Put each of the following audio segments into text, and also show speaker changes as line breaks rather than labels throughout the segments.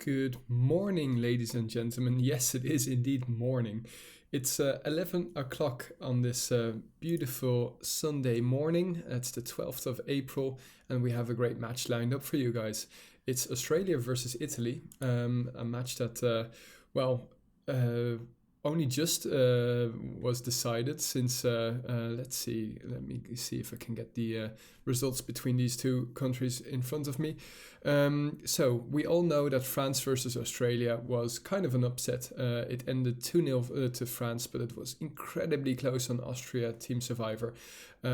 Good morning, ladies and gentlemen. Yes, it is indeed morning. It's 11 o'clock on this beautiful Sunday morning. It's the 12th of April, and we have a great match lined up for you guys. It's Australia versus Italy, a match that, only just was decided since, let me see if I can get the results between these two countries in front of me. So we all know that France versus Australia was kind of an upset. It ended 2-0 to France, but it was incredibly close on Austria, team survivor. We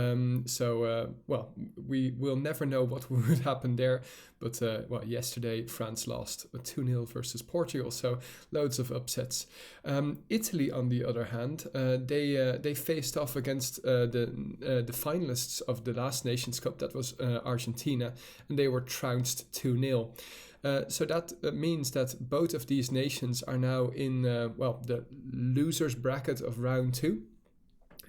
will never know what would happen there. But yesterday France lost 2-0 versus Portugal, so loads of upsets. Italy, on the other hand, they faced off against the finalists of the last Nations Cup, that was Argentina, and they were trounced 2-0. So that means that both of these nations are now in the losers bracket of round 2.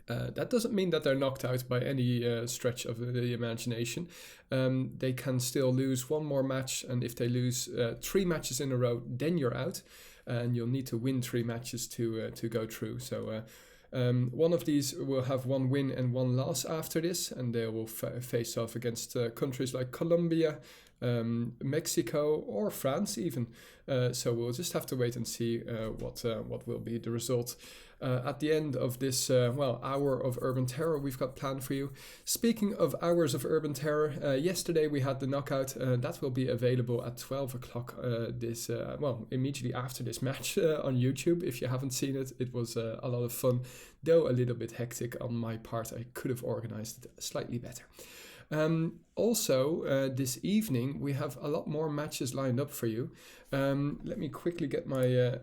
That doesn't mean that they're knocked out by any stretch of the imagination. They can still lose one more match, and if they lose 3 matches in a row, then you're out, and you'll need to win 3 matches to go through. So one of these will have 1 win and 1 loss after this, and they will face off against countries like Colombia, Mexico, or France even. So we'll just have to wait and see what will be the result at the end of this hour of Urban Terror we've got planned for you. Speaking of hours of Urban Terror, yesterday we had the knockout. That will be available at 12 o'clock immediately after this match on YouTube. If you haven't seen it, it was a lot of fun, though a little bit hectic on my part. I could have organized it slightly better. Also, this evening we have a lot more matches lined up for you. Let me quickly get my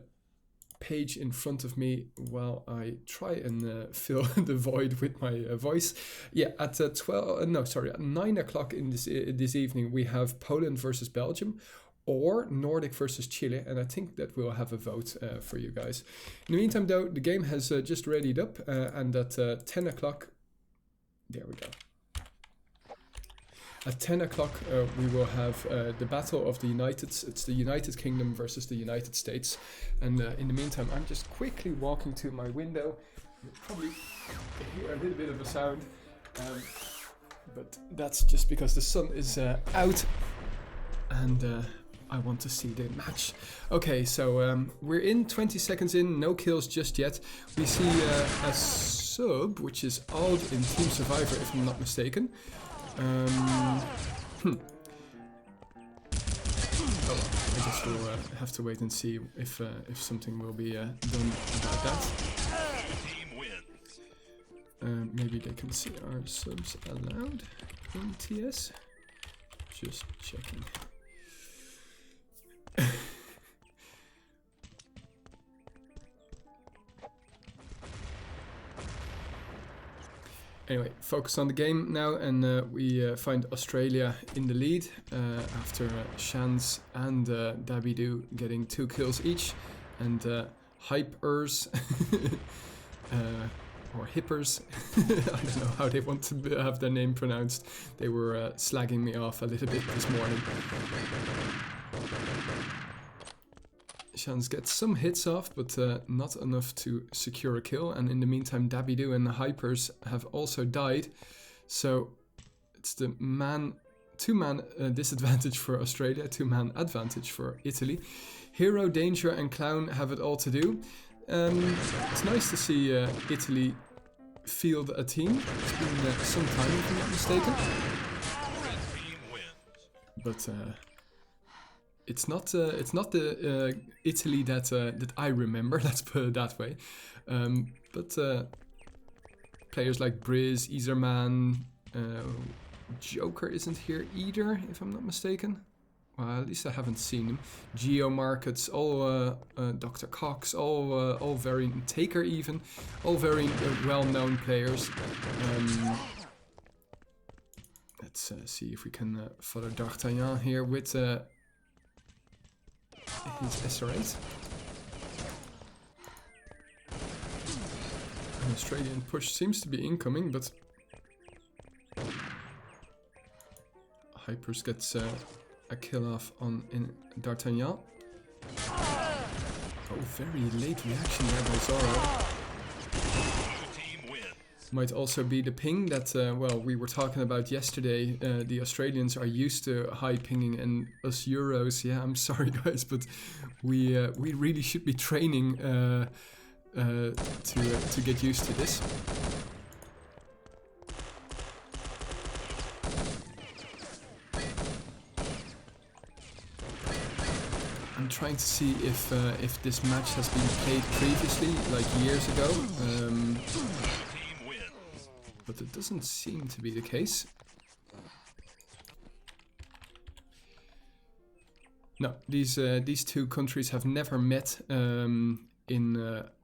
page in front of me while I try and fill the void with my voice. Yeah, at 9 o'clock in this evening we have Poland versus Belgium, or Nordic versus Chile, and I think that we'll have a vote for you guys. In the meantime, though, the game has just readied up, and at 10 o'clock, there we go. At 10 o'clock, we will have the Battle of the Uniteds. It's the United Kingdom versus the United States. And in the meantime, I'm just quickly walking to my window. You'll probably hear a little bit of a sound. But that's just because the sun is out. And I want to see the match. Okay, so we're in 20 seconds in. No kills just yet. We see a sub, which is odd in Team Survivor, if I'm not mistaken. I guess we'll have to wait and see if something will be done about that. Maybe they can see our subs allowed in TS. Just checking. Anyway, focus on the game now, and we find Australia in the lead after Shans and Dabidoo getting 2 kills each, and Hypers or Hippers, I don't know how they want to have their name pronounced. They were slagging me off a little bit this morning. Shans gets some hits off, but not enough to secure a kill. And in the meantime, Dabidoo and the Hypers have also died. So it's the 2-man disadvantage for Australia, 2-man advantage for Italy. Hero, Danger and Clown have it all to do. It's nice to see Italy field a team. It's been some time, if I'm not mistaken. But it's not the Italy that I remember. Let's put it that way. But players like Briz, Iserman, Joker isn't here either, if I'm not mistaken. Well, at least I haven't seen him. Geo Markets, all Dr. Cox, all very Taker even, all very well-known players. Let's see if we can follow D'Artagnan here with his SR8. An Australian push seems to be incoming, but Hypers gets a kill off on D'Artagnan. Oh, very late reaction there by Zorro. Might also be the ping that, well, we were talking about yesterday. The Australians are used to high pinging, and us Euros, yeah, I'm sorry guys, but we really should be training to get used to this. I'm trying to see if this match has been played previously, like years ago. But it doesn't seem to be the case. No, these two countries have never met in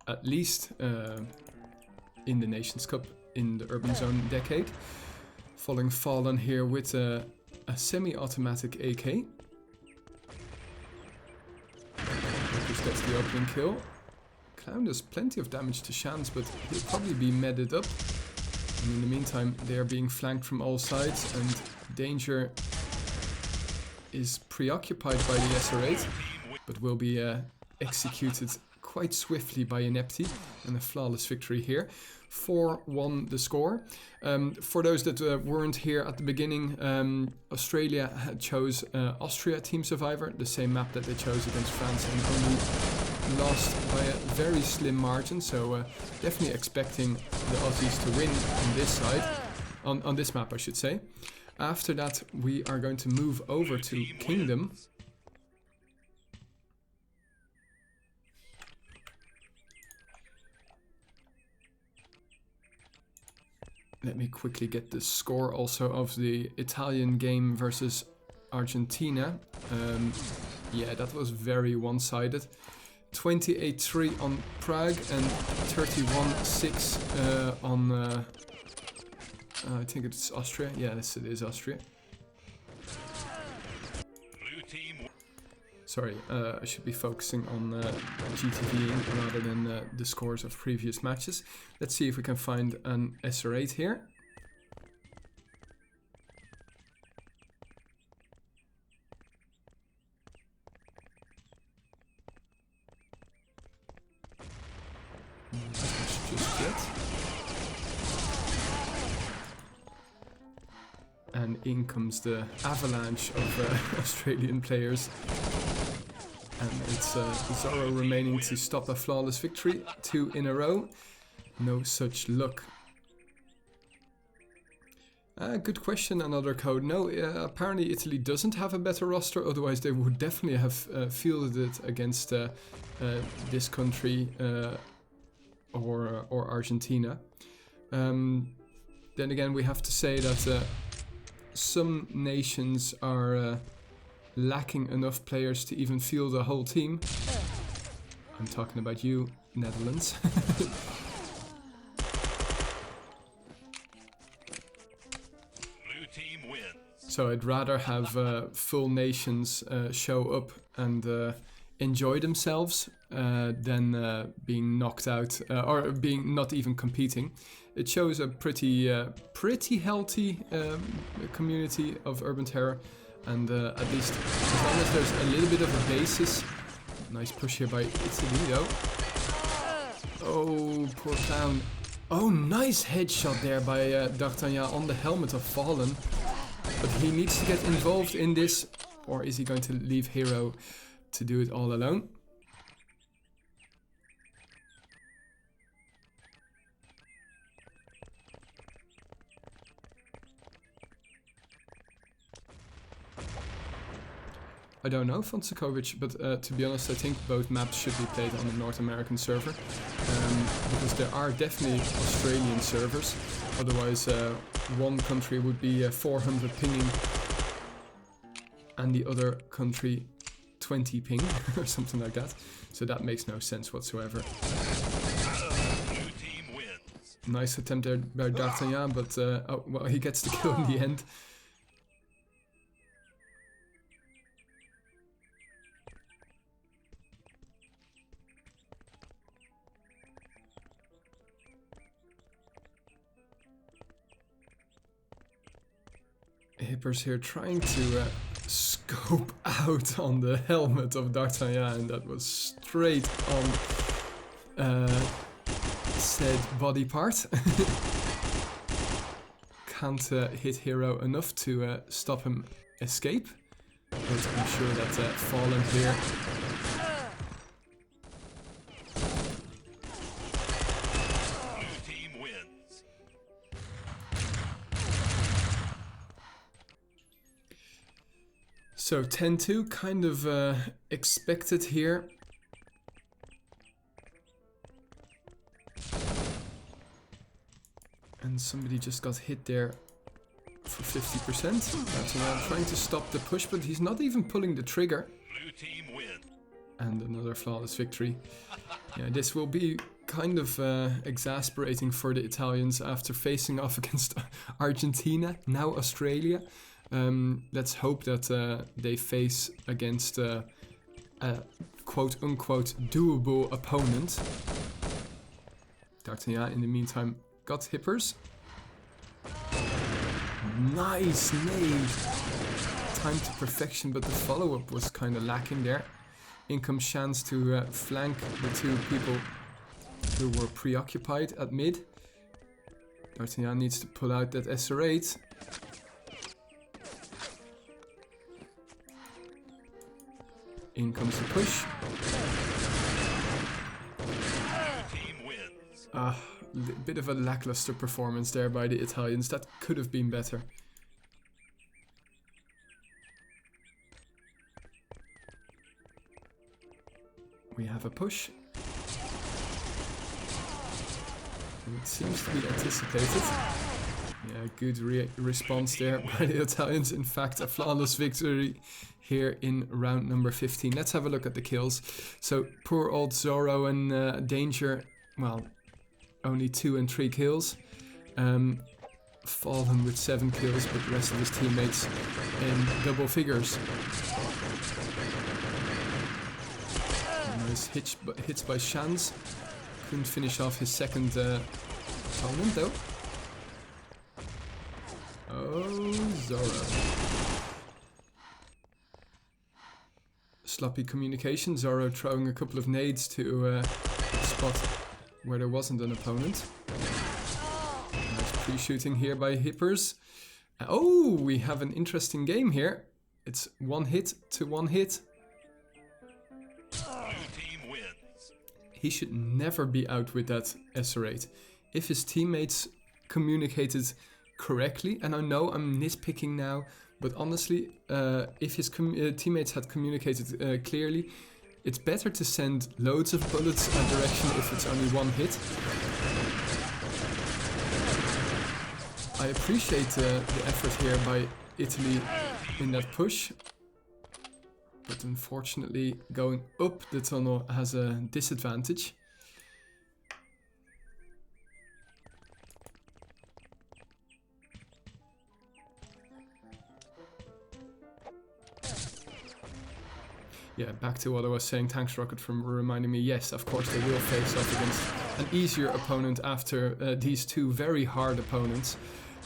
at least in the Nations Cup in the Urban Zone decade. Following Fallen here with a semi-automatic AK. Focus gets the opening kill. Clown does plenty of damage to Shans, but he'll probably be medded up. And in the meantime, they are being flanked from all sides, and Danger is preoccupied by the SR8, but will be executed quite swiftly by Inepti, and a flawless victory here. 4-1 the score. For those that weren't here at the beginning, Australia had chose Austria Team Survivor, the same map that they chose against France, and only lost by a very slim margin, so definitely expecting the Aussies to win on this side, on this map I should say. After that we are going to move over to Kingdom. Let me quickly get the score also of the Italian game versus Argentina. Yeah, that was very one-sided. 28-3 on Prague and 31-6 on, I think it's Austria. Yes, it is Austria. Sorry, I should be focusing on GTV rather than the scores of previous matches. Let's see if we can find an SR8 here. And in comes the avalanche of Australian players. And it's Zorro remaining to stop a flawless victory. 2 in a row. No such luck. Good question, another code. No, apparently Italy doesn't have a better roster, otherwise they would definitely have fielded it against this country or Argentina. Then again, we have to say that some nations are lacking enough players to even field a whole team. I'm talking about you, Netherlands. So I'd rather have full nations show up and enjoy themselves than being knocked out or being not even competing. It shows a pretty healthy community of Urban Terror, and at least as long as there's a little bit of a basis. Nice push here by Italy though. Oh, poor Clown. Oh, nice headshot there by D'Artagnan on the helmet of Fallen. But he needs to get involved in this, or is he going to leave Hero to do it all alone? I don't know, Fonsekovic, but to be honest, I think both maps should be played on the North American server. Because there are definitely Australian servers. Otherwise, one country would be 400 pinging and the other country 20 ping or something like that. So that makes no sense whatsoever. Nice attempt there by D'Artagnan, but oh, well, he gets the kill in the end. Hippers here trying to scope out on the helmet of D'Artagnan. That was straight on said body part. Can't hit hero enough to stop him escape. But I'm sure that Fallen here So 10-2, kind of expected here. And somebody just got hit there for 50%. That's trying to stop the push, but he's not even pulling the trigger.
Blue team win.
And another flawless victory. Yeah, this will be kind of exasperating for the Italians after facing off against Argentina, now Australia. Let's hope that they face against a quote-unquote doable opponent. D'Artagnan, in the meantime, got hippers. Nice nade! Time to perfection, but the follow-up was kind of lacking there. In comes Chance to flank the two people who were preoccupied at mid. D'Artagnan needs to pull out that SR8. In comes the push. A bit of a lackluster performance there by the Italians. That could have been better. We have a push. It seems to be anticipated. Yeah, good response there by the Italians. In fact, a flawless victory here in round number 15. Let's have a look at the kills. So poor old Zorro and Danger, well, only 2 and 3 kills. Fallen with 7 kills, but the rest of his teammates in double figures. Nice hits by Shans. Couldn't finish off his second opponent though. Oh, Zorro. Sloppy communication. Zorro throwing a couple of nades to spot where there wasn't an opponent. Nice pre-shooting here by Hippers. Oh, we have an interesting game here. It's 1 hit to 1 hit. He should never be out with that SR8. If his teammates communicated correctly, and I know I'm nitpicking now, but honestly, if his teammates had communicated clearly, it's better to send loads of bullets in a direction if it's only 1 hit. I appreciate the effort here by Italy in that push. But unfortunately, going up the tunnel has a disadvantage. Yeah, back to what I was saying. Thanks, Rocket, for reminding me. Yes, of course, they will face off against an easier opponent after these 2 very hard opponents.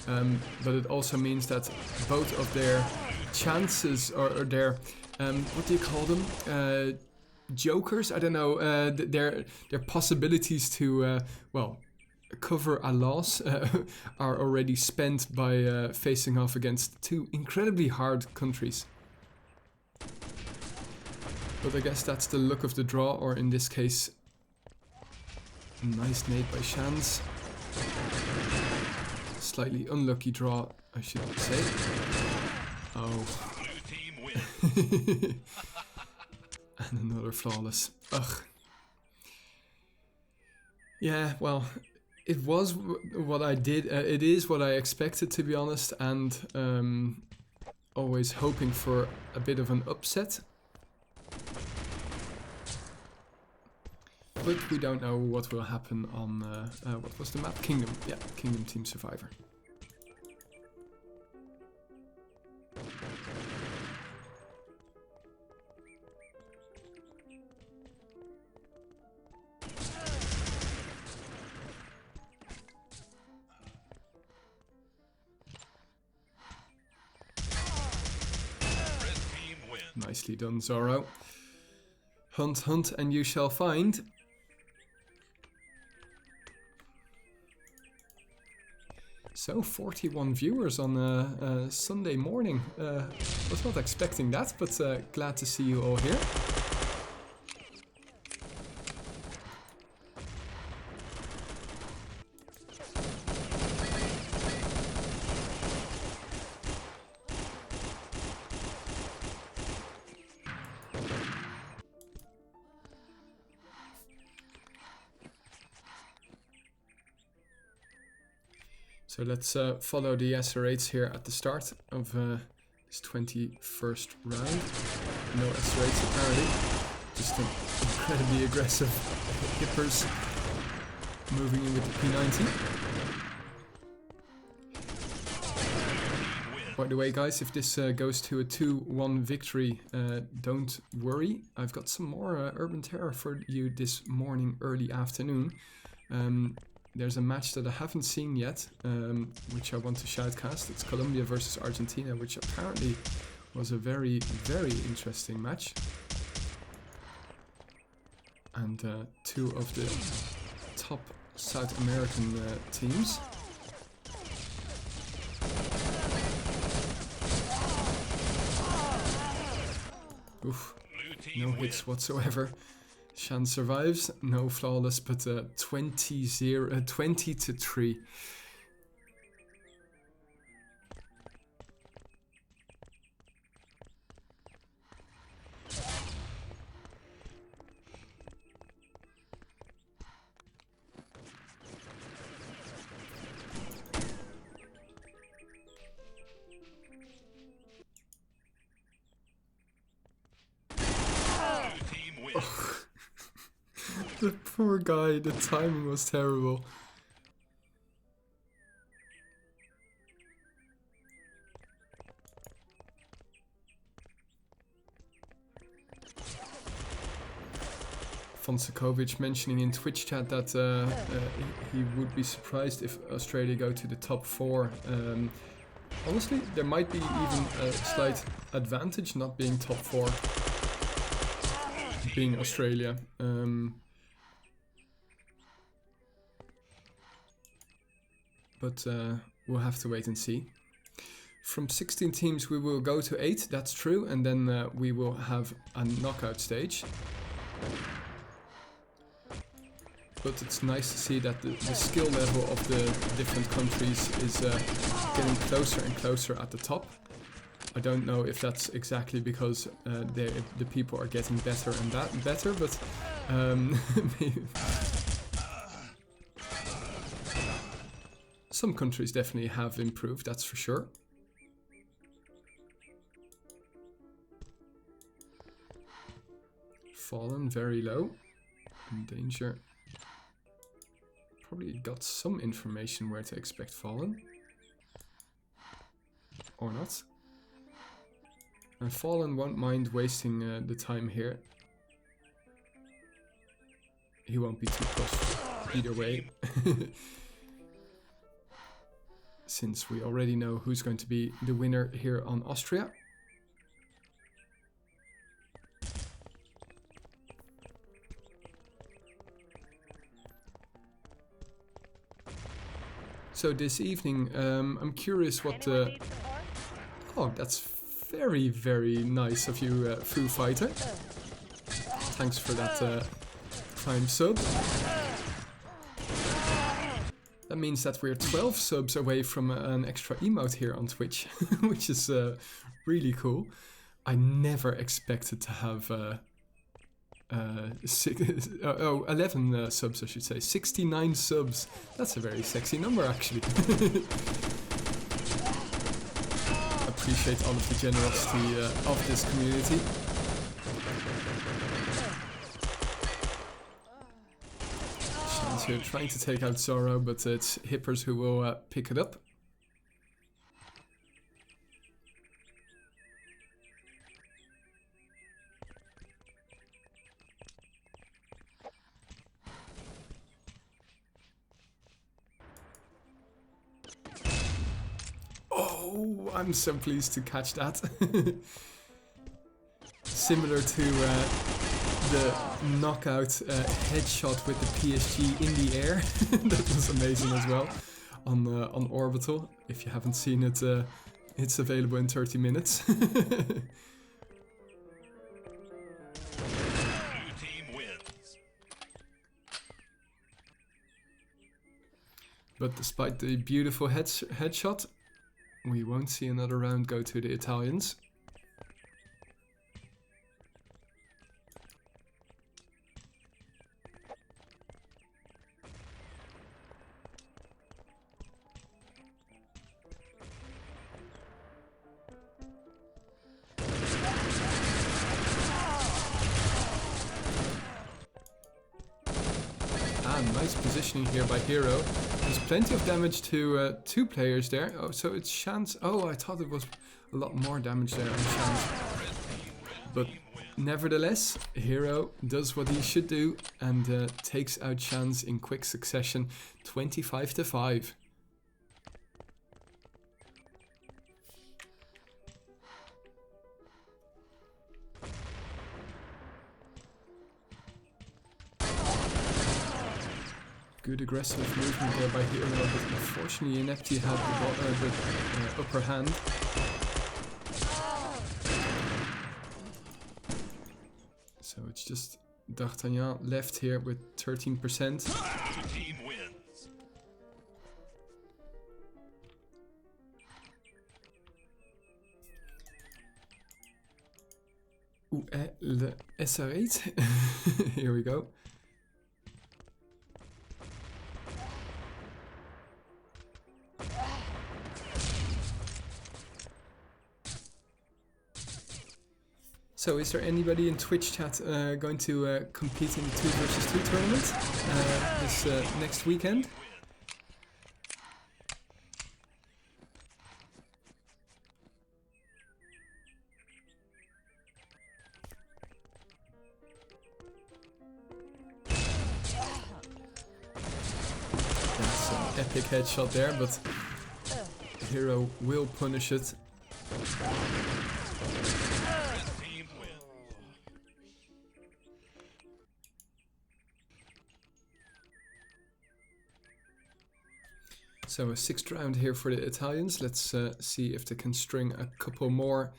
But it also means that both of their chances or their what do you call them? Jokers? I don't know. Their possibilities to well, cover a loss are already spent by facing off against 2 incredibly hard countries. But I guess that's the luck of the draw, or in this case, a nice nade by Shans. Slightly unlucky draw, I should say. Oh. And another flawless. Ugh. Yeah, well, it was what I did. It is what I expected, to be honest, and always hoping for a bit of an upset. But we don't know what will happen on, what was the map? Kingdom. Yeah, Kingdom Team Survivor. Nicely done, Zorro. Hunt, hunt, and you shall find. So, 41 viewers on a Sunday morning. Was not expecting that, but glad to see you all here. So let's follow the SR8s here at the start of this 21st round. No SR8s apparently, just an incredibly aggressive hippers moving in with the P90. By the way guys, if this goes to a 2-1 victory, don't worry. I've got some more Urban Terror for you this morning, early afternoon. There's a match that I haven't seen yet, which I want to shoutcast. It's Colombia versus Argentina, which apparently was a very, very interesting match. And two of the top South American teams. Oof, no hits whatsoever. Shan survives, no flawless, but 20-3. The poor guy, the timing was terrible. Fonsekovic mentioning in Twitch chat that he would be surprised if Australia go to the top 4. Honestly, there might be even a slight advantage not being top 4, being Australia. But we'll have to wait and see. From 16 teams we will go to 8, that's true, and then we will have a knockout stage. But it's nice to see that the skill level of the different countries is getting closer and closer at the top. I don't know if that's exactly because the people are getting better and better, but maybe. Some countries definitely have improved, that's for sure. Fallen very low. In danger. Probably got some information where to expect Fallen. Or not. And Fallen won't mind wasting the time here. He won't be too close either way. Since we already know who's going to be the winner here on Austria. So this evening, I'm curious what the... Oh, that's very, very nice of you, Foo Fighter. Thanks for that Prime sub. That means that we're 12 subs away from an extra emote here on Twitch, which is really cool. I never expected to have 11 subs, I should say. 69 subs. That's a very sexy number, actually. Appreciate all of the generosity of this community. Here trying to take out Zorro, but it's Hippers who will pick it up. Oh, I'm so pleased to catch that. similar to the knockout headshot with the PSG in the air. That was amazing as well on Orbital. If you haven't seen it, it's available in 30 minutes. But despite the beautiful headshot, we won't see another round go to the Italians. Nice positioning here by Hero. There's plenty of damage to 2 players there. Oh, so it's Shan's. Oh, I thought it was a lot more damage there on Shan's. But nevertheless, Hero does what he should do and takes out Shan's in quick succession, 25-5. Good aggressive movement there by Hero, but unfortunately Inepti had the upper hand. So it's just D'Artagnan left here with 13%. Team wins. Ooh, le SR8. Here we go. So is there anybody in Twitch chat going to compete in the 2 vs 2 tournament this next weekend? That's an epic headshot there, but Hero will punish it. So a 6th round here for the Italians. Let's see if they can string a couple more.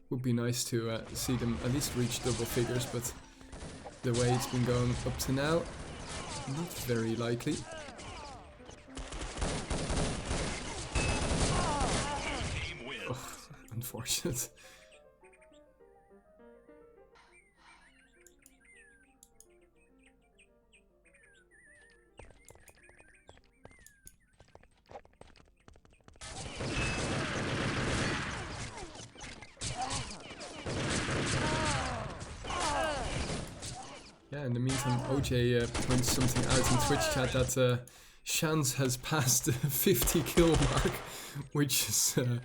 Would be nice to see them at least reach double figures, but the way it's been going up to now, not very likely. Oh, unfortunate. Yeah, in the meantime, OJ points something out in Twitch chat that Shans has passed the 50 kill mark, which is a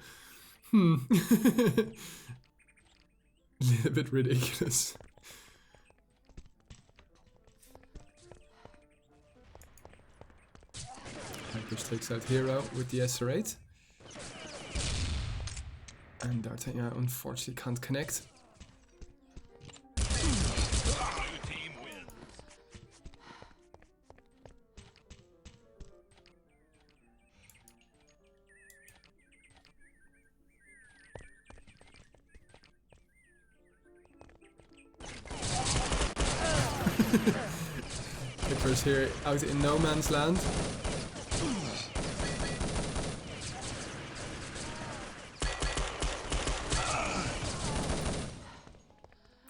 little bit ridiculous. Hypers takes out Hero with the SR8. And D'Artagnan unfortunately can't connect. Hippers here out in no man's land.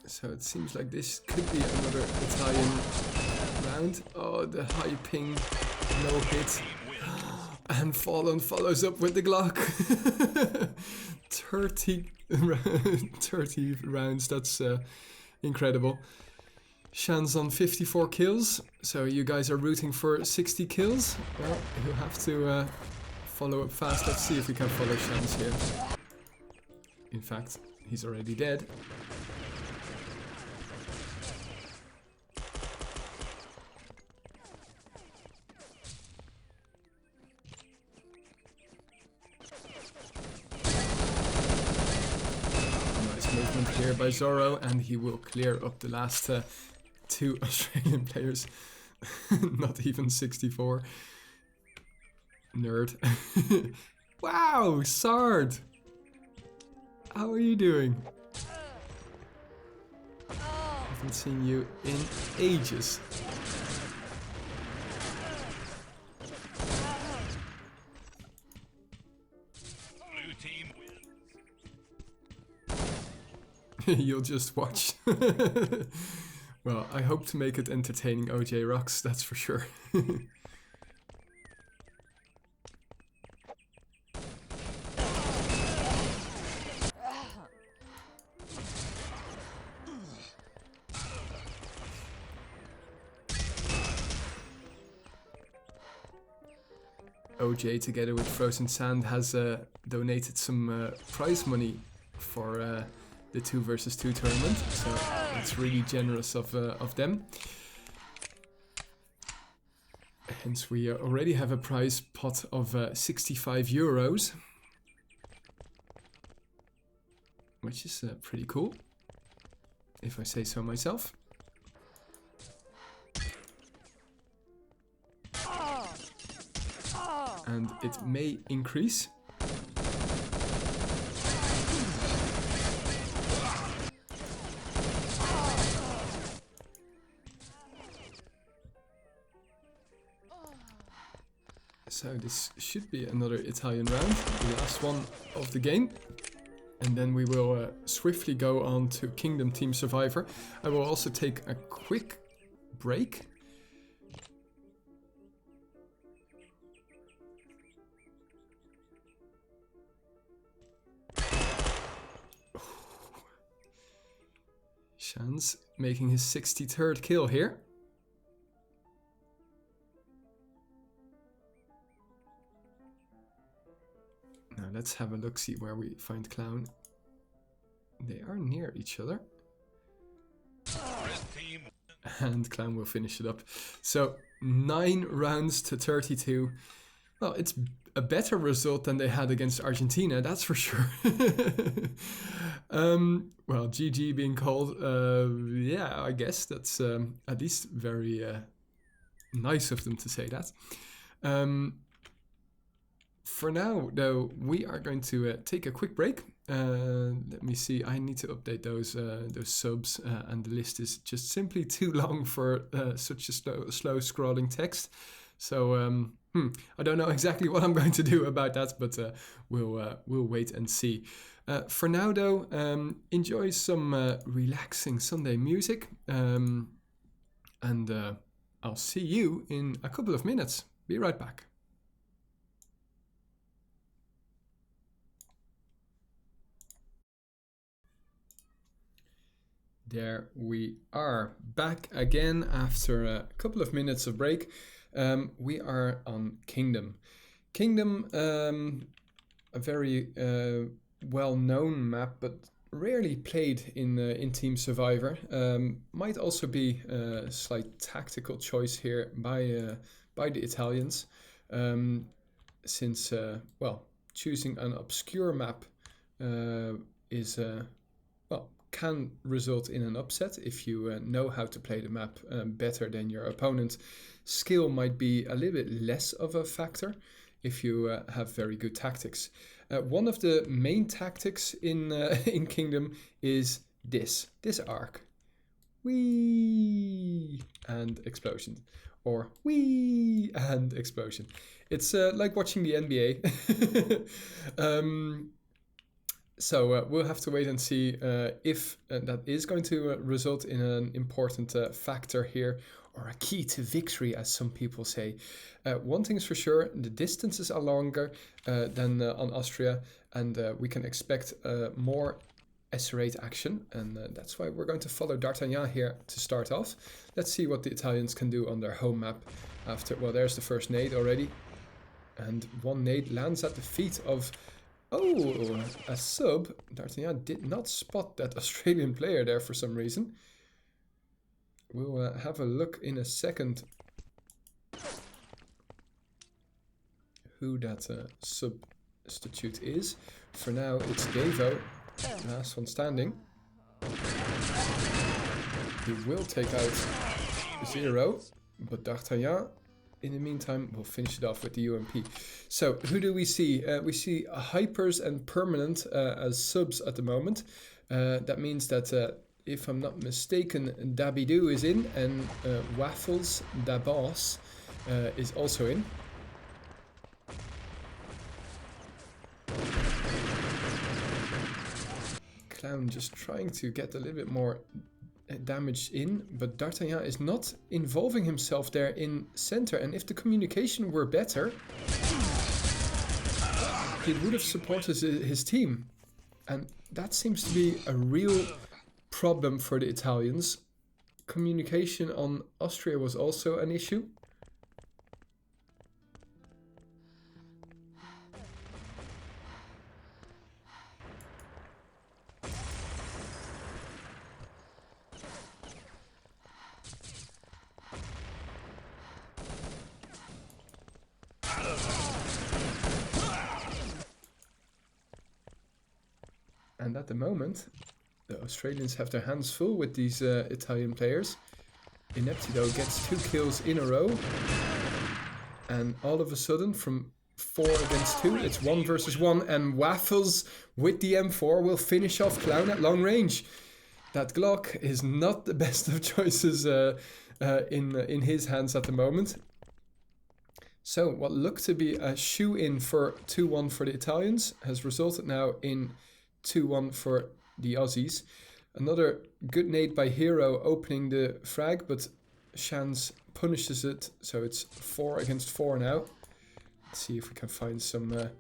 So it seems like this could be another Italian round. Oh, the high ping, no hit. And Fallen follows up with the Glock. 30 rounds, that's incredible. Shan's on 54 kills, so you guys are rooting for 60 kills? Well, you have to follow up fast. Let's see if we can follow Shan's here. In fact, he's already dead. here by Zorro, and he will clear up the last 2 Australian players. Not even 64. Nerd. Wow, Sard! How are you doing? Haven't seen you in ages.
Blue team wins.
You'll just watch. Well, I hope to make it entertaining, OJ Rocks, that's for sure. OJ, together with Frozen Sand, has donated some prize money for the 2 versus 2 tournament, so it's really generous of them. Hence, we already have a prize pot of 65 euros, which is pretty cool, if I say so myself. And it may increase. So this should be another Italian round, the last one of the game. And then we will swiftly go on to Kingdom Team Survivor. I will also take a quick break. Shan's making his 63rd kill here. Now let's have a look, see where we find Clown. They are near each other. And Clown will finish it up. So 9 rounds to 32. Well, it's a better result than they had against Argentina, that's for sure. Well, GG being called, yeah, I guess that's at least very nice of them to say that. For now, though, we are going to take a quick break. Let me see, I need to update those subs, and the list is just simply too long for such a slow scrolling text. So, I don't know exactly what I'm going to do about that, but we'll wait and see. For now, though, enjoy some relaxing Sunday music, and I'll see you in a couple of minutes. Be right back. There we are, back again after a couple of minutes of break. We are on Kingdom. Kingdom, a very well-known map, but rarely played in Team Survivor. Might also be a slight tactical choice here by the Italians, since well, choosing an obscure map is well, can result in an upset if you know how to play the map better than your opponent. Skill might be a little bit less of a factor if you have very good tactics. One of the main tactics in Kingdom is this arc. Whee! And explosion. Or whee! And explosion. It's like watching the NBA. So we'll have to wait and see if that is going to result in an important factor here, or a key to victory, as some people say. One thing's for sure, the distances are longer than on Austria, and we can expect more SR8 action, and that's why we're going to follow D'Artagnan here to start off. Let's see what the Italians can do on their home map after. Well, there's the first nade already, and one nade lands at the feet of... Oh, a sub. D'Artagnan did not spot that Australian player there for some reason. We'll have a look in a second who that substitute is. For now, it's Gavo, last one standing. He will take out 0, but D'Artagnan, in the meantime, will finish it off with the UMP. So, who do we see? We see Hypers and Permanent as subs at the moment. That means that, if I'm not mistaken, Dabidoo is in, and Waffles, Da Boss, is also in. Clown just trying to get a little bit more damage in, but D'Artagnan is not involving himself there in center, and if the communication were better, he would have supported his team, and that seems to be a real problem for the Italians. Communication on Austria was also an issue. And at the moment, the Australians have their hands full with these Italian players. Ineptido gets 2 kills in a row. And all of a sudden, from 4 against 2, it's 1 versus 1. And Waffles with the M4 will finish off Clown at long range. That Glock is not the best of choices in his hands at the moment. So what looked to be a shoe-in for 2-1 for the Italians has resulted now in 2-1 for the Aussies. Another good nade by Hero opening the frag, but Shans punishes it, so it's 4 against 4 now. Let's see if we can find some...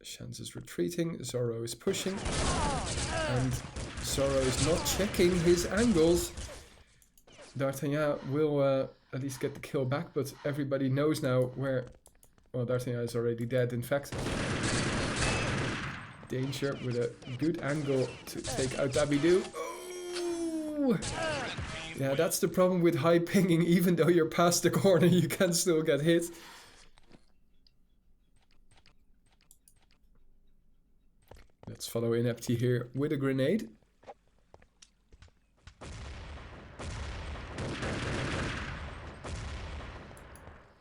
Shans is retreating, Zorro is pushing, and Zorro is not checking his angles. D'Artagnan will at least get the kill back, but everybody knows now where... Well, D'Artagnan is already dead, in fact. Danger with a good angle to take out Dabidoo. Oh! Yeah, that's the problem with high pinging. Even though you're past the corner, you can still get hit. Let's follow Inepti here with a grenade.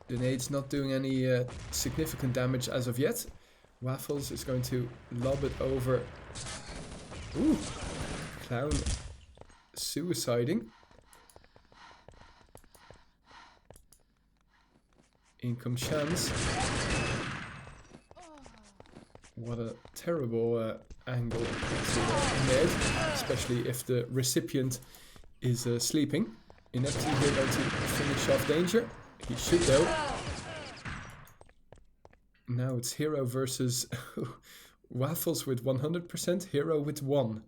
The nade's not doing any significant damage as of yet. Waffles is going to lob it over. Ooh! Clown suiciding. In comes Shans. What a terrible angle to Ned, especially if the recipient is sleeping. Inepti here going to finish off Danger. He should though. Now it's Hero versus Waffles with 100%, Hero with 1.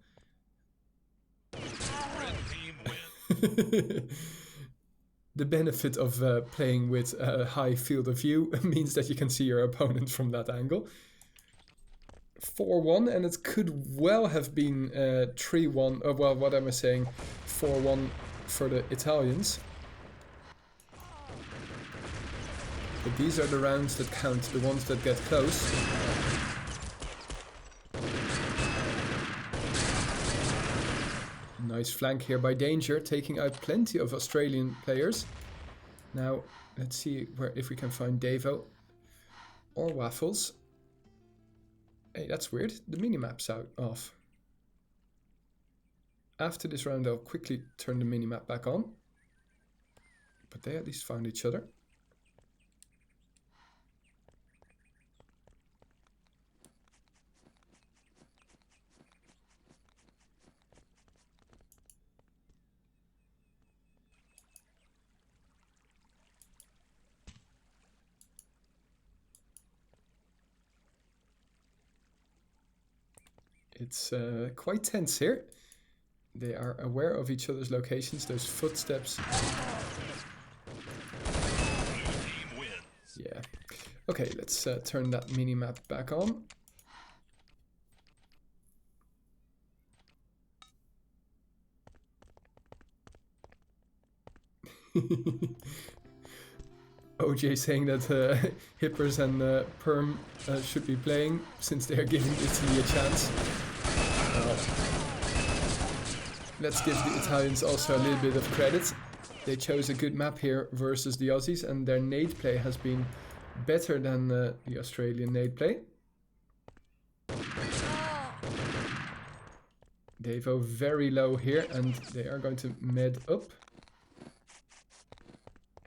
The benefit of playing with a high field of view means that you can see your opponent from that angle. 4-1, and it could well have been 3-1, well, what am I saying? 4-1 for the Italians. But these are the rounds that count, the ones that get close. Nice flank here by Danger, taking out plenty of Australian players. Now, let's see if we can find Davo or Waffles. Hey, that's weird. The minimap's off. After this round, I'll quickly turn the minimap back on. But they at least found each other. It's quite tense here. They are aware of each other's locations, those footsteps. Yeah. Okay, let's turn that minimap back on. OJ saying that Hippers and Perm should be playing since they are giving Italy a chance. let's give the Italians also a little bit of credit. They chose a good map here versus the Aussies, and their nade play has been better than the Australian nade play. Devo very low here, and they are going to med up.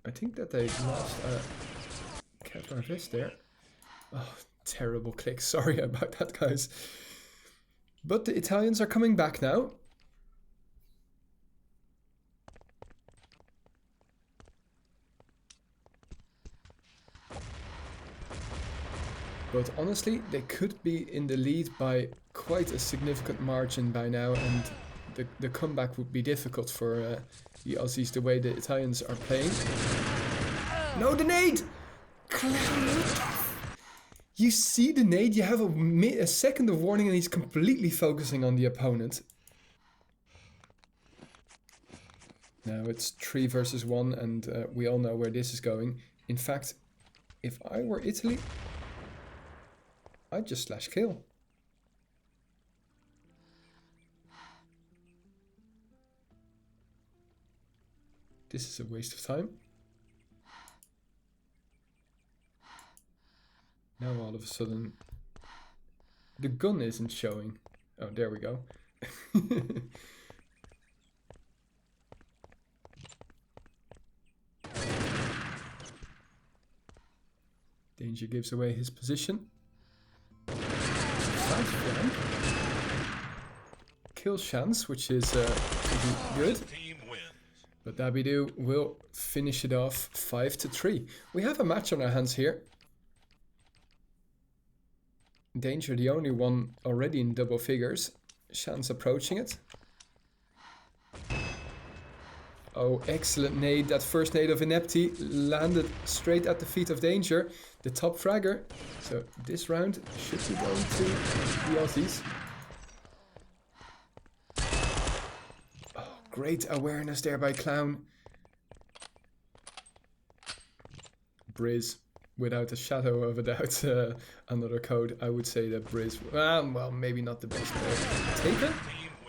I think that they lost a Kevlar vest there. Oh, terrible click. Sorry about that, guys. But the Italians are coming back now. But honestly, they could be in the lead by quite a significant margin by now, and the comeback would be difficult for the Aussies the way the Italians are playing. No, the nade! You see the nade, you have a second of warning, and he's completely focusing on the opponent. Now it's 3 versus 1, and we all know where this is going. In fact, if I were Italy, I'd just slash kill. This is a waste of time. Now all of a sudden, the gun isn't showing. Oh, there we go. Danger gives away his position. Kill chance, which is good. But Dabidu will finish it off 5-3. We have a match on our hands here. Danger, the only one already in double figures. Chance approaching it. Oh, excellent nade. That first nade of Inepti landed straight at the feet of Danger, the top fragger. So this round should be going to the Aussies. Oh, great awareness there by Clown. Briz, without a shadow of a doubt, another code. I would say that Briz, well, maybe not the best player. Taker?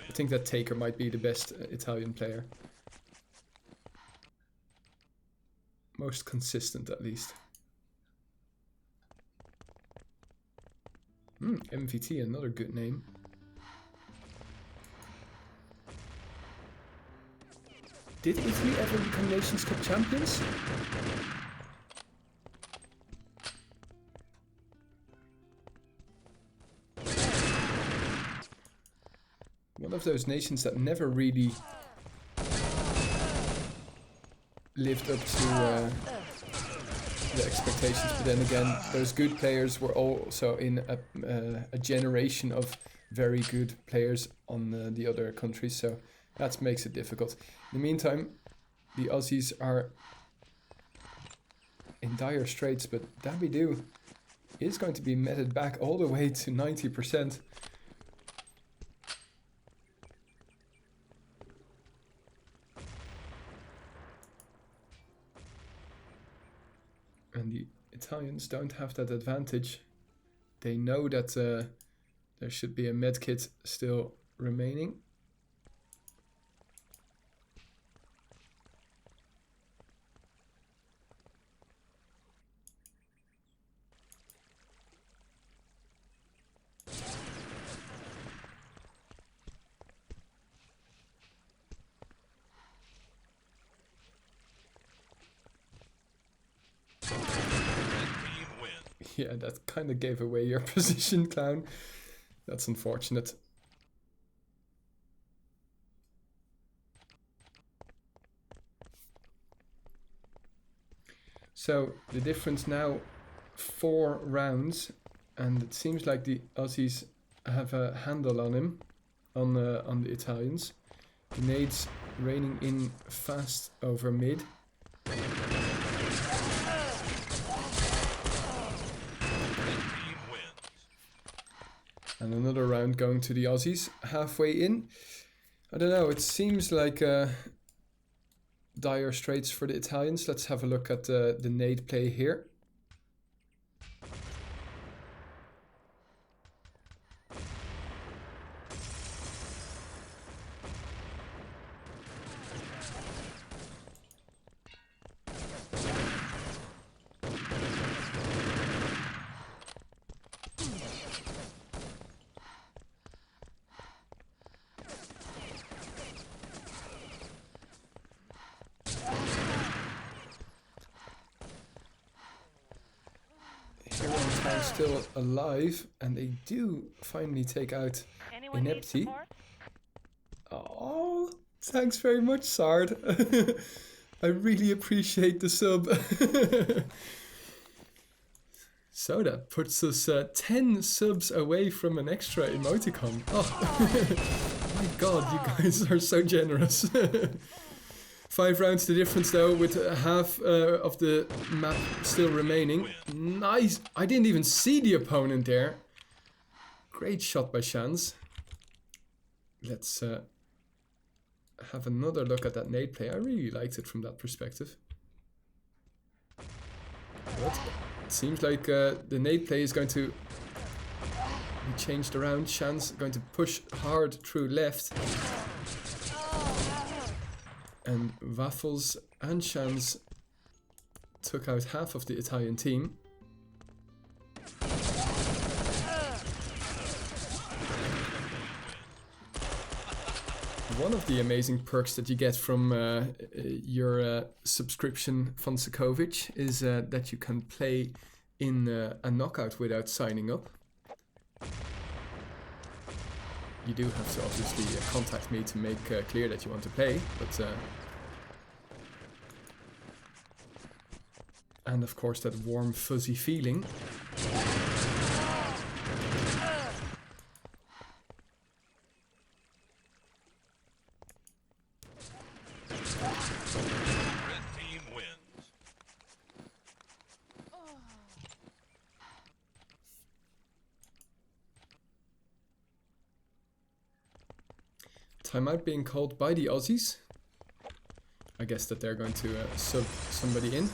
I think that Taker might be the best Italian player. Most consistent, at least. MVT, another good name. Did Italy ever become Nations Cup champions? One of those nations that never really lived up to the expectations, but then again, those good players were also in a generation of very good players on the other countries, so that makes it difficult. In the meantime, the Aussies are in dire straits, but Dabidu is going to be meted back all the way to 90%. And the Italians don't have that advantage. They know that there should be a medkit still remaining. Yeah, that kind of gave away your position, Clown. That's unfortunate. So the difference now, 4 rounds, and it seems like the Aussies have a handle on him, on the Italians. The nades raining in fast over mid. And another round going to the Aussies, halfway in. I don't know, it seems like dire straits for the Italians. Let's have a look at the nade play here. time still alive, and they do finally take out
Anyone need
Inepti.
support?
Oh, thanks very much, Sard. I really appreciate the sub. So that puts us 10 subs away from an extra emoticon. Oh, my god, you guys are so generous. 5 rounds the difference though, with half of the map still remaining. Nice! I didn't even see the opponent there. Great shot by Shans. Let's have another look at that nade play. I really liked it from that perspective. But it seems like the nade play is going to be changed around. Shans going to push hard through left. And Waffles and Shans took out half of the Italian team. One of the amazing perks that you get from your subscription von Sokovic is that you can play in a knockout without signing up. You do have to obviously contact me to make clear that you want to play, but and of course that warm fuzzy feeling.
Red team wins.
Timeout being called by the Aussies. I guess that they're going to sub somebody in.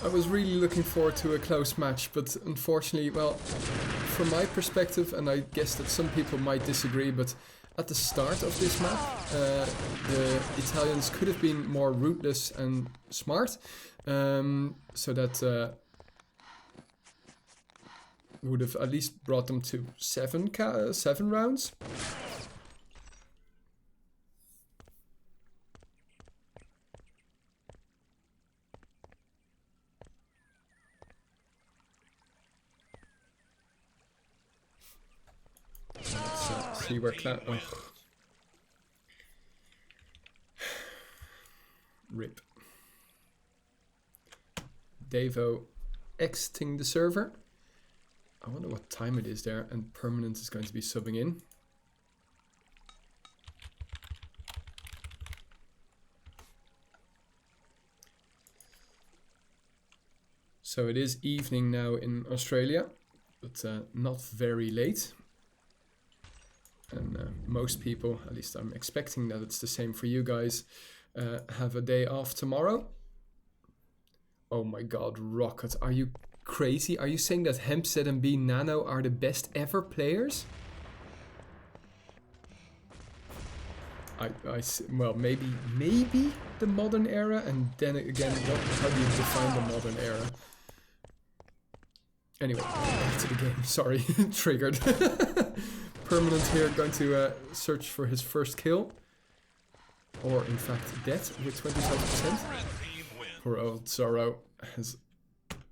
I was really looking forward to a close match, but unfortunately, well, from my perspective, and I guess that some people might disagree, but at the start of this map, the Italians could have been more rootless and smart, so that would have at least brought them to 7 rounds. Let's see where Cloud. Oh. Rip. Davo exiting the server. I wonder what time it is there, and Permanent is going to be subbing in. So it is evening now in Australia, but not very late. And most people, at least I'm expecting that it's the same for you guys, have a day off tomorrow. Oh my god, Rocket, are you crazy? Are you saying that Hempstead and B Nano are the best ever players? Well, maybe the modern era, and then again, how do you define the modern era? Anyway, back to the game. Sorry, triggered. Permanent here going to search for his first kill, or in fact death with 25%. Poor old Zorro has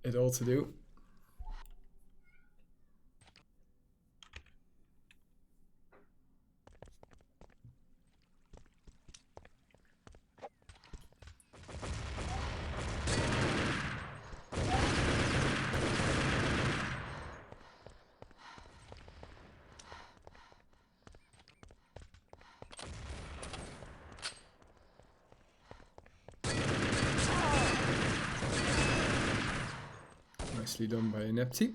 it all to do. Nicely done by Inepti.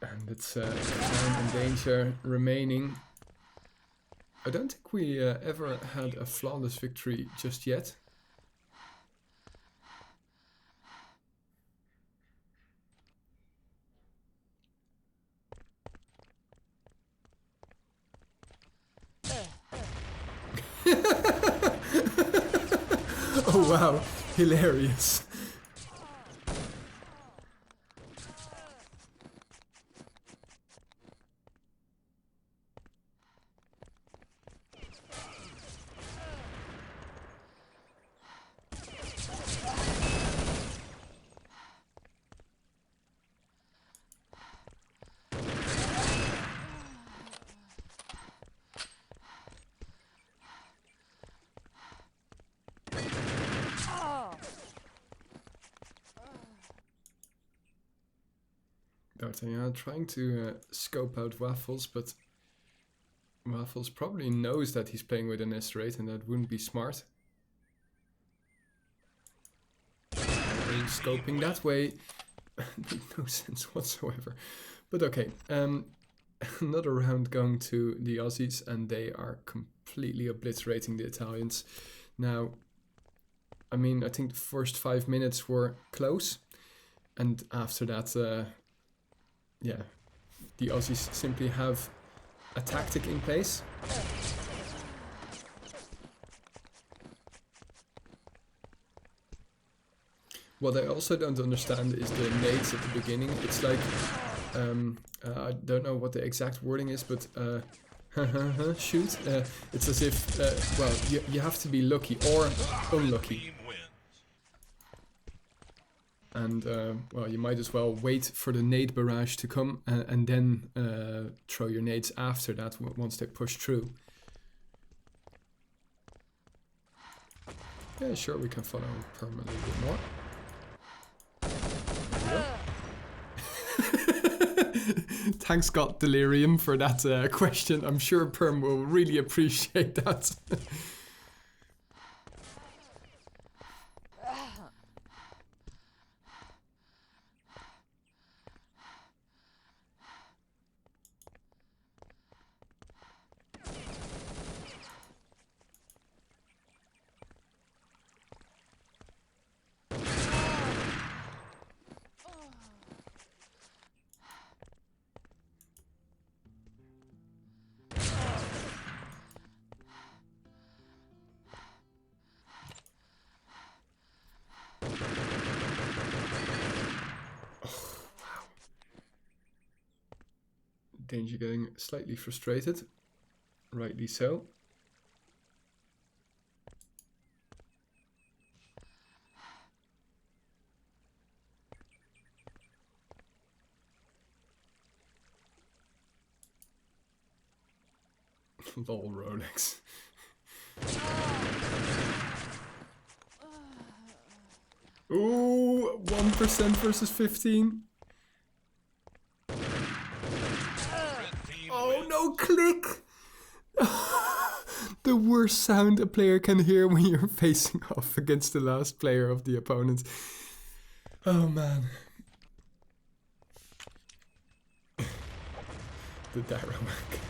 And it's time and danger remaining. I don't think we ever had a flawless victory just yet. Oh wow, hilarious. D'Artagnan trying to scope out Waffles, but Waffles probably knows that he's playing with an S8 and that wouldn't be smart. Scoping that way made no sense whatsoever. But okay, another round going to the Aussies, and they are completely obliterating the Italians. Now, I mean, I think the first 5 minutes were close, and after that, yeah, the Aussies simply have a tactic in place. What I also don't understand is the nades at the beginning. It's like, I don't know what the exact wording is, but shoot. It's as if, well, you have to be lucky or unlucky. And, well, you might as well wait for the nade barrage to come and then throw your nades after that once they push through. Yeah, sure, we can follow Perm a little bit more. Thanks God Delirium for that question. I'm sure Perm will really appreciate that. Danger getting slightly frustrated, rightly so. Lol, Rolex. Ooh, 1% versus 15. Oh no, click! The worst sound a player can hear when you're facing off against the last player of the opponent. Oh man. The Darrowack.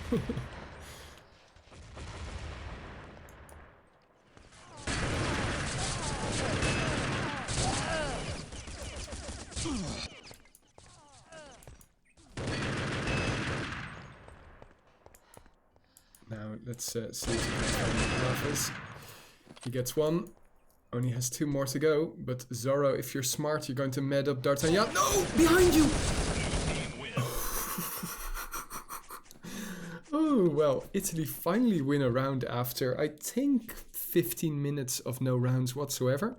Now let's see if he can find Raffles. He gets one. Only has 2 more to go. But Zorro, if you're smart, you're going to med up D'Artagnan. No! Behind you! Oh, well, Italy finally win a round after, I think, 15 minutes of no rounds whatsoever.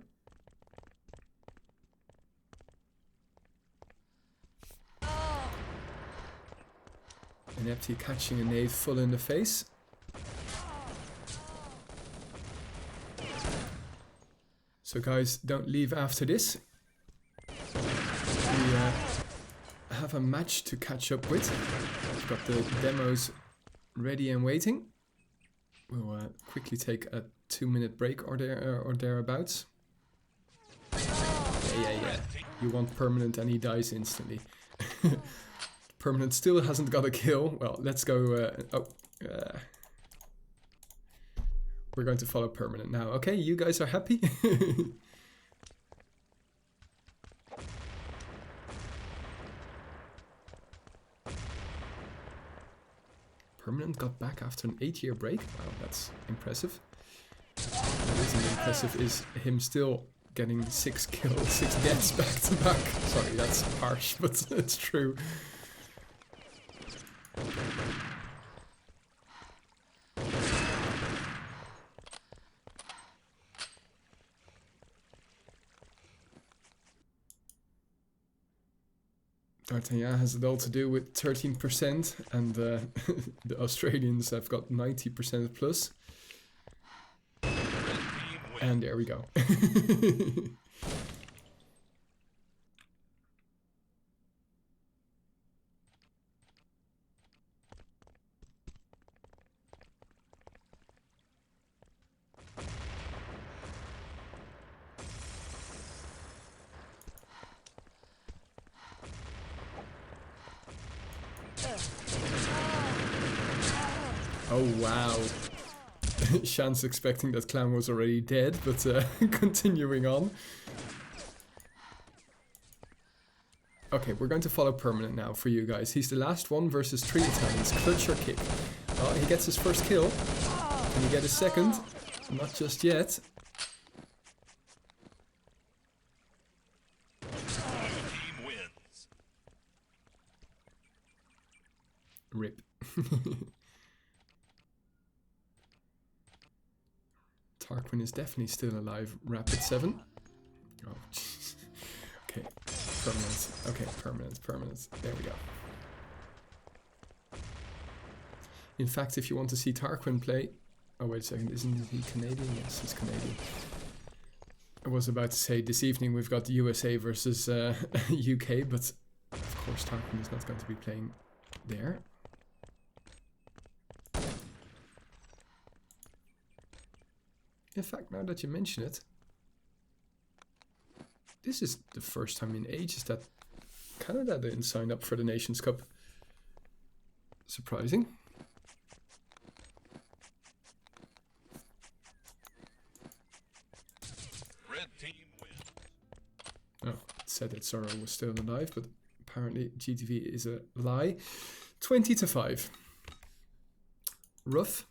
Inepti catching a nade full in the face. So guys, don't leave after this. We have a match to catch up with. We've got the demos ready and waiting. We'll quickly take a 2-minute break or thereabouts. Yeah. You want Permanent and he dies instantly. Permanent still hasn't got a kill. Well, let's go. We're going to follow Permanent now. Okay, you guys are happy? Permanent got back after an 8-year break. Wow, that's impressive. What isn't impressive is him still getting 6 kills, 6 deaths back to back. Sorry, that's harsh, but it's true. D'Artagnan has it all to do with 13%, and the Australians have got 90% plus. And there we go. Oh, wow. Shan's expecting that Clown was already dead, but continuing on. Okay, we're going to follow Permanent now for you guys. He's the last one versus 3 Italians. Clutch or kick. Oh, he gets his first kill. Can he get a second? Not just yet.
Team wins.
Rip. Tarquin is definitely still alive. Rapid 7. Oh, jeez. Okay, Permanent. Okay, Permanent. There we go. In fact, if you want to see Tarquin play... Oh, wait a second. Isn't he Canadian? Yes, he's Canadian. I was about to say this evening we've got the USA versus UK, but of course Tarquin is not going to be playing there. In fact, now that you mention it, this is the first time in ages that Canada didn't sign up for the Nations Cup. Surprising.
Red team wins.
Oh, it said that Zorro was still alive, but apparently GTV is a lie. 20-5. Rough.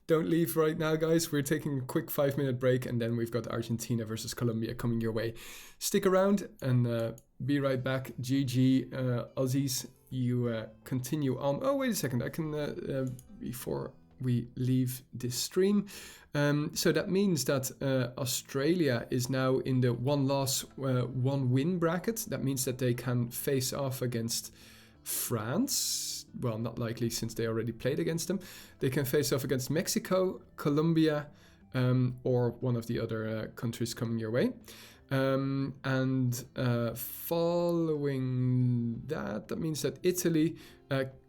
Don't leave right now, guys. We're taking a quick 5-minute break, and then we've got Argentina versus Colombia coming your way. Stick around and be right back. GG, Aussies. You continue on. Oh, wait a second. I can, before we leave this stream. So that means that Australia is now in the 1-loss, 1-win bracket. That means that they can face off against France. Well, not likely since they already played against them. They can face off against Mexico, Colombia, or one of the other countries coming your way. And following that, that means that Italy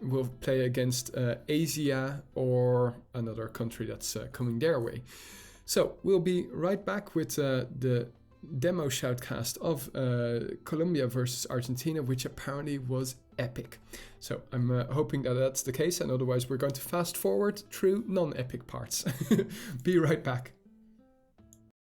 will play against Asia or another country that's coming their way. So we'll be right back with the demo shoutcast of Colombia versus Argentina, which apparently was epic. So I'm hoping that that's the case, and otherwise we're going to fast forward through non-epic parts. Be right back.